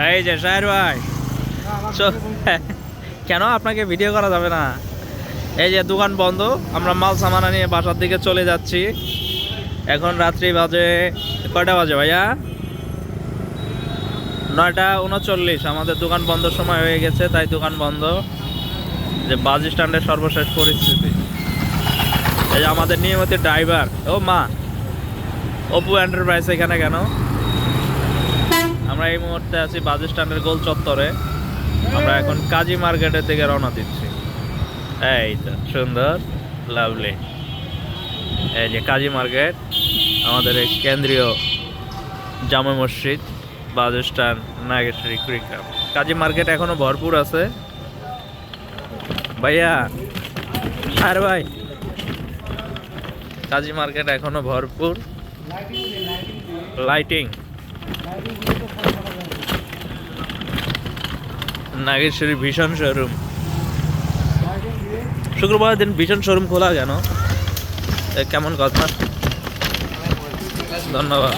এই যে শাহের ভাই, কেন আপনাকে ভিডিও করা যাবে না? এই যে দোকান বন্ধ, আমরা মাল সামানা নিয়ে বাসার দিকে চলে যাচ্ছি। এখন রাত্রি বাজে কয়টা বাজে ভাইয়া? 9:39। আমাদের দোকান বন্ধ সময় হয়ে গেছে, তাই দোকান বন্ধ। যে বাস স্ট্যান্ডের সর্বশেষ পরিস্থিতি। এই যে আমাদের নিয়মিত ড্রাইভার, ও মা, অপু এন্টারপ্রাইজ এখানে কেন? আমরা এই মুহূর্তে আছি বাস স্ট্যান্ডের গোল চত্বরে। আমরা এখন কাজী মার্কেটের দিকে রওনা দিচ্ছি। এই তো সুন্দর, লাভলি। এই যে কাজী মার্কেট, আমাদের এই কেন্দ্রীয় জামে মসজিদ, বাস স্ট্যান্ড, নাগেশ্বরী কুড়িগ্রাম। কাজী মার্কেট এখনো ভরপুর আছে ভাইয়া। আর ভাই, কাজী মার্কেট এখনো ভরপুর। লাইটিং, নাগেশ্বরী ভীষণ শোরুম। শুক্রবার দিন ভীষণ শোরুম খোলা কেন? কেমন কথা? ধন্যবাদ।